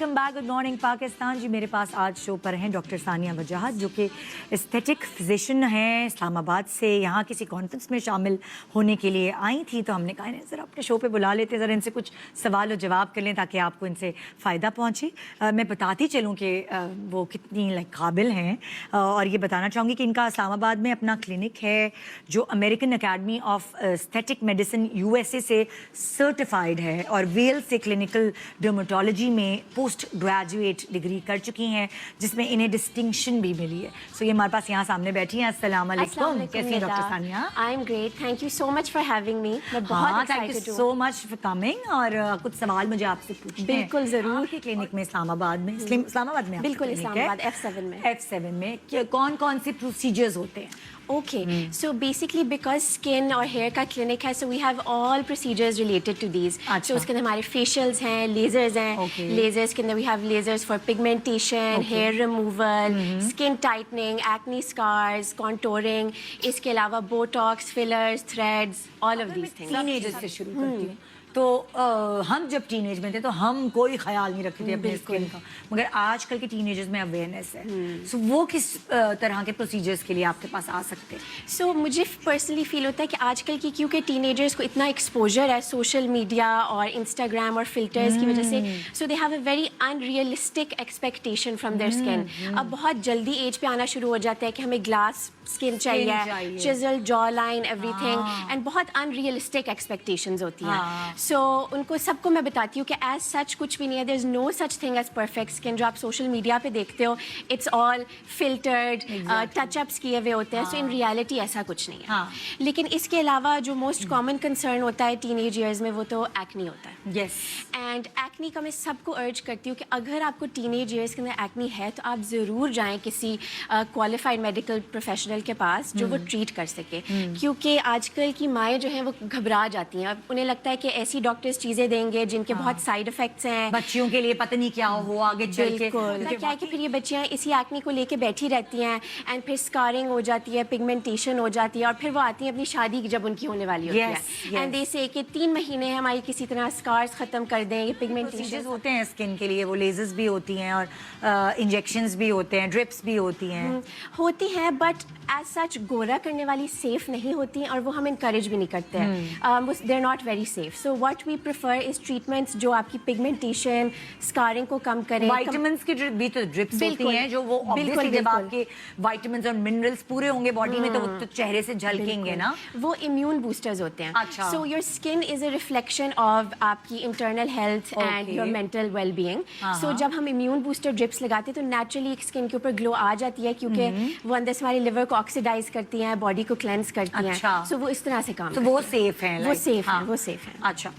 Welcome back, good morning Pakistan ji. मेरे पास आज शो पर हैं डॉक्टर सानिया वजाहत, जो कि एस्थेटिक फिजिशियन हैं इस्लामाबाद से। यहाँ किसी कॉन्फ्रेंस में शामिल होने के लिए आई थी, तो हमने कहा ज़रा अपने शो पे बुला लेते, ज़रा इनसे कुछ सवाल और जवाब कर लें ताकि आपको इनसे फ़ायदा पहुँचे। मैं बताती चलूँ कि वो कितनी काबिल हैं, और ये बताना चाहूँगी कि इनका इस्लामाबाद में अपना क्लिनिक है जो American academy of aesthetic medicine USA से सर्टिफाइड है, और वेल से क्लिनिकल डर्मेटोलॉजी में पोस्ट ग्रेजुएट डिग्री कर चुकी हैं, जिसमें इन्हें डिस्टिंक्शन भी मिली है। सो ये हमारे पास यहाँ सामने बैठी हैं। अस्सलाम वालेकुम, कैसी हैं doctor Sania? I am great, thank you so much for having me. मैं बहुत एक्साइटेड हूँ। So much for coming. और कुछ सवाल मुझे आपसे पूछने हैं। बिल्कुल जरूर। आपके क्लिनिक में इस्लामाबाद में, इस्लामाबाद में बिल्कुल इस्लामाबाद F7 में। F7 में कौन कौन से प्रोसीजर्स होते हैं? Okay, so basically because skin और hair का clinic है, so we have all procedures related to these. So उसके अंदर हमारे facials हैं, lasers हैं, lasers के अंदर we have lasers for pigmentation, hair removal, skin tightening, acne scars, contouring. इसके अलावा botox, fillers, threads, all of these things. Teenagers से शुरू करती हूँ। तो हम जब टीनेज में थे तो हम कोई ख्याल नहीं रखते थे अपने स्किन का, मगर आजकल के टीनेजर्स में अवेयरनेस है। सो वो किस तरह के प्रोसीजर्स के लिए आपके पास आ सकते हैं? सो मुझे पर्सनली फील होता है कि आजकल की, क्योंकि टीनेजर्स को इतना एक्सपोजर है सोशल मीडिया और इंस्टाग्राम और फिल्टर्स की वजह से, so they have a very unrealistic expectation from their skin. अब बहुत जल्दी एज पे आना शुरू हो जाता है कि हमें ग्लास स्किन चाहिए, chisel jaw line, everything, and बहुत अनरियलिस्टिक एक्सपेक्टेशंस होती हैं। सो उनको सबको मैं बताती हूँ कि एज सच कुछ भी नहीं है, there is no such thing as perfect skin. जो आप सोशल मीडिया पे देखते हो, इट्स ऑल फिल्टर्ड, टचअप्स किए हुए होते हैं। सो इन रियलिटी ऐसा कुछ नहीं है। लेकिन इसके अलावा जो मोस्ट कॉमन कंसर्न होता है टीनेज ईयर्स में, वो तो एक्नी होता है। यस। एंड एक्नी का मैं सबको अर्ज करती हूँ कि अगर आपको टीनेज ईयर्स के अंदर एक्नी है तो आप ज़रूर जाएं किसी क्वालिफाइड मेडिकल प्रोफेशनल के पास जो वो ट्रीट कर सके, क्योंकि आजकल की माएँ जो हैं वो घबरा जाती हैं। उन्हें लगता है कि ऐसी डॉक्टर्स चीज़ें देंगे जिनके बहुत साइड इफेक्ट्स हैं, बच्चियों के लिए पता नहीं क्या हो आगे चल के। क्या है कि फिर ये बच्चियाँ इसी एक्नी को लेके बैठी रहती हैं, एंड फिर स्कारिंग हो जाती है, पिगमेंटेशन हो जाती है, और फिर वो आती हैं अपनी शादी जब उनकी होने वाली होती है, एंड दे से कि 3 महीने हमारी किसी तरह स्कार्स खत्म कर दें। ये पिगमेंटेशन होते हैं स्किन के लिए, वो लेजर्स भी होती हैं और इंजेक्शंस भी होते हैं, ड्रिप्स भी होती हैं, बट एज सच गोरा करने वाली सेफ नहीं होती हैं, और वो हम इनकरेज भी नहीं करते हैं। They are not very safe. So what we prefer is treatments जो आपकी पिगमेंटेशन, स्कारिंग को कम करें। विटामिन्स की भी तो ड्रिप्स होती हैं, जो वो ऑब्वियसली जब आपके विटामिन्स और मिनरल्स पूरे होंगे बॉडी में तो वो तो चेहरे से झलकेंगे ना। वो इम्यून बूस्टर्स होते हैं। अच्छा। So your skin is a reflection of आपकी internal health and your mental well being. सो जब हम इम्यून बूस्टर ड्रिप्स लगाते हैं तो नेचुरली स्किन के ऊपर ग्लो आ जाती है, क्योंकि वो अंदर से हमारे लिवर को ऑक्सीडाइज करती हैं, बॉडी को क्लेंस करती हैं। सो वो इस तरह से काम करती हैं। वो सेफ है, वो सेफ है, वो सेफ है। अच्छा,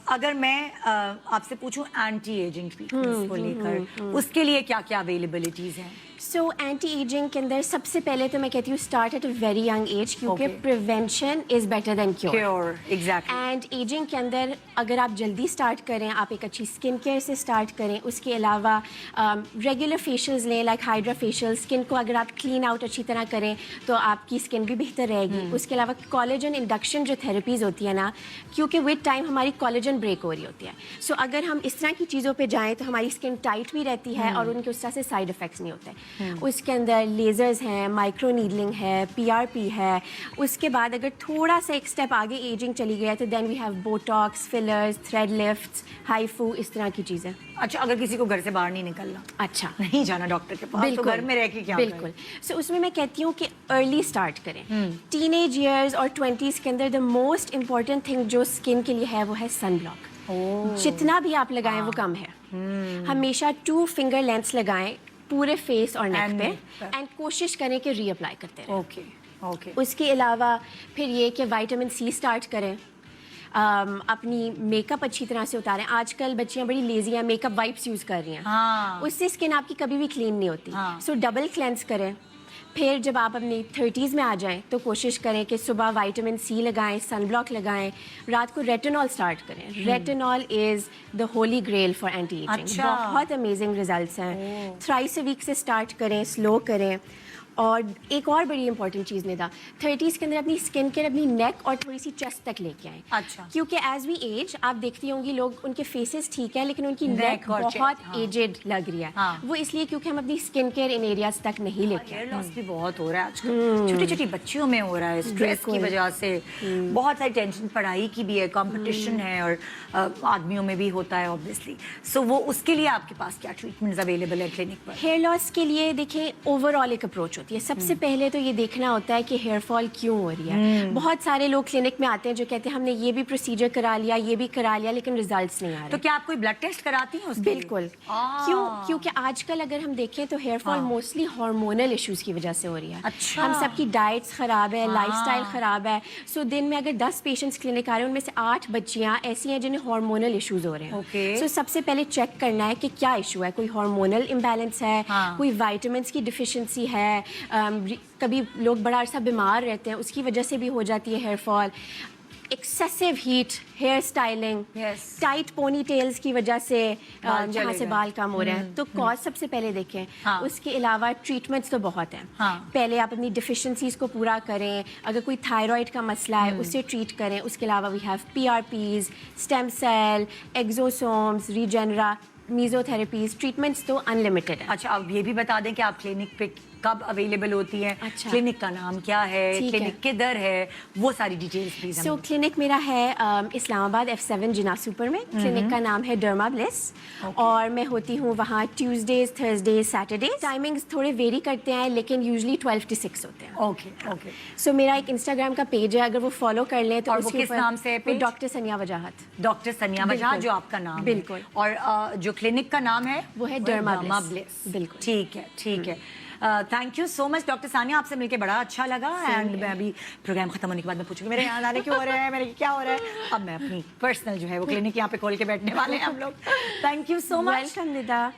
अगर मैं आपसे पूछूं एंटी एजिंग ट्रीटमेंट्स को लेकर, उसके लिए क्या क्या अवेलेबिलिटीज हैं? सो एंटी एजिंग के अंदर सबसे पहले तो मैं कहती हूँ start at a very young age, क्योंकि prevention is better than cure. Exactly. And ageing के अंदर अगर आप जल्दी स्टार्ट करें, आप एक अच्छी स्किन केयर से स्टार्ट करें। उसके अलावा रेगुलर फेशियल्स लें, लाइक हाइड्रा फेशियल। स्किन को अगर आप क्लीन आउट अच्छी तरह करें तो आपकी स्किन भी बेहतर रहेगी। उसके अलावा कोलेजन इंडक्शन जो थेरेपीज़ होती है ना, क्योंकि विद टाइम हमारी कोलेजन ब्रेक हो रही होती है। सो अगर हम इस तरह की चीज़ों पर जाएँ तो हमारी स्किन टाइट भी रहती है और उनके उस तरह से साइड इफ़ेक्ट्स नहीं होते। उसके अंदर लेज़र्स हैं, माइक्रो नीडलिंग है, PRP है। उसके बाद अगर थोड़ा सा एक स्टेप आगे एजिंग चली गई है तो then we have botox, fillers, thread lifts, HIFU, इस तरह की चीज़ें। अच्छा, अगर किसी को घर से बाहर नहीं निकलना, अच्छा, नहीं जाना डॉक्टर के पास, तो घर में रह के क्या बिल्कुल। सो उसमें मैं कहती हूँ कि अर्ली स्टार्ट करें। टीनेज ईयर्स और 20s के अंदर द मोस्ट इंपॉर्टेंट थिंग जो स्किन के लिए है वो है सन ब्लॉक। जितना भी आप लगाएं वो कम है। हमेशा 2 फिंगर लेंथ्स लगाएं पूरे फेस और नेक पे, एंड कोशिश करें कि रीअप्लाई करते रहें। ओके। उसके अलावा फिर ये कि विटामिन C स्टार्ट करें। अपनी मेकअप अच्छी तरह से उतारें। आजकल बच्चियां बड़ी लेजी हैं, मेकअप वाइप्स यूज़ कर रही हैं। उससे स्किन आपकी कभी भी क्लीन नहीं होती। सो डबल क्लेंस करें। फिर जब आप अपनी 30s में आ जाएं तो कोशिश करें कि सुबह विटामिन C लगाएं, सन ब्लॉक लगाएं, रात को रेटिनॉल स्टार्ट करें। Retinol is the holy grail for anti aging. बहुत अमेजिंग रिजल्ट्स हैं। थ्राइस अ वीक से स्टार्ट करें, स्लो करें। اور ایک اور بڑی امپورٹنٹ چیز ندا 30s کے اندر اپنی اسکن کیئر اپنی نیک اور تھوڑی سی چیسٹ تک لے کے آئیں. اچھا. کیونکہ ایز وی ایج آپ دیکھتی ہوں گی لوگ ان کے فیسز ٹھیک ہے لیکن ان کی Neck نیک اور بہت chest, ایجڈ لگ رہی ہے. وہ اس لیے کیونکہ ہم اپنی اسکن کیئر ان ایریاز تک نہیں لے کے ہیئر لاس بھی بہت ہو رہا ہے آج کل, چھوٹی چھوٹی بچیوں میں ہو رہا ہے, اسٹریس کی وجہ سے بہت ساری ٹینشن, پڑھائی کی بھی ہے, کمپٹیشن ہے, اور آدمیوں میں بھی ہوتا ہے آبویسلی. سو وہ اس کے لیے آپ کے پاس کیا ٹریٹمنٹس اویلیبل ہے کلینک پر؟ ہیئر لاس کے لیے دیکھیں اوور آل ایک اپروچ ہوتی ہے. سب سے پہلے تو یہ دیکھنا ہوتا ہے کہ ہیئر فال کیوں ہو رہی ہے. بہت سارے لوگ کلینک میں آتے ہیں جو کہتے ہیں ہم نے یہ بھی پروسیجر کرا لیا, یہ بھی کرا لیا, لیکن ریزلٹس نہیں آ رہے. تو کیا آپ کوئی بلڈ ٹیسٹ کراتی ہیں اس کے لیے؟ بالکل. کیونکہ آج کل اگر ہم دیکھیں تو hair fall mostly hormonal issues کی وجہ سے ہو رہی ہے. اچھا. ہم سب کی ڈائٹس خراب ہے, لائف اسٹائل خراب ہے. سو دن میں اگر 10 پیشنٹس کلینک آ رہے ہیں ان میں سے 8 بچیاں ایسی ہیں جنہیں ہارمونل ایشوز ہو رہے ہیں. سو سب سے پہلے چیک کرنا ہے کہ کیا ایشو ہے. کوئی ہارمونل امبیلنس ہے, کوئی وائٹامنس کی ڈیفیشنسی ہے, کبھی لوگ بڑا عرصہ بیمار رہتے ہیں اس کی وجہ سے بھی ہو جاتی ہے hair fall. Excessive heat, hair styling, tight ponytails کی وجہ سے جہاں سے بال کم ہو رہے ہیں. تو کاز سب سے پہلے دیکھیں. اس کے علاوہ ٹریٹمنٹس تو بہت ہیں. پہلے آپ اپنی ڈیفیشنسیز کو پورا کریں. اگر کوئی تھائرائڈ کا مسئلہ ہے اسے ٹریٹ کریں. اس کے علاوہ we have PRPs, stem cell, exosomes, Regenera, meso therapies. Treatments تو انلمیٹڈ ہیں. اچھا, آپ یہ بھی بتا دیں کہ آپ کلینک پہ کب اویلیبل ہوتی ہیں, کلینک کا نام کیا ہے, کلینک کدھر ہے, وہ ساری ڈیٹیلز پلیز. سو کلینک میرا ہے اسلام آباد F7 جنا سپر میں. کلینک کا نام ہے ڈرما بلیس, اور میں ہوتی ہوں وہاں ٹیوزڈیز, تھرسڈیز, سیٹرڈیز. ٹائمنگز تھوڑے ویری کرتے ہیں لیکن یوزلی 12 to 6 ہوتے ہیں. Okay okay. سو میرا ایک انسٹاگرام کا پیج ہے, اگر وہ فالو کر لیں تو اس کے کس نام سے ہے؟ ڈاکٹر ثانیہ وجاہت. ڈاکٹر ثانیہ وجاہت جو آپ کا نام ہے. بالکل. اور جو کلینک کا نام ہے وہ ہے ڈرما بلیس. بالکل. ٹھیک ہے ٹھیک ہے. Thank you so much doctor Sania, آپ سے مل کے بڑا اچھا لگا. اینڈ میں ابھی پروگرام ختم ہونے کے بعد میں پوچھوں گی میرے یہاں آنے کیوں ہو رہا ہے, میرے کیا ہو رہا ہے. اب میں اپنی پرسنل جو ہے وہ کلینک یہاں پہ کھول کے بیٹھنے والے ہیں ہم لوگ. Thank you so much. Welcome Nida.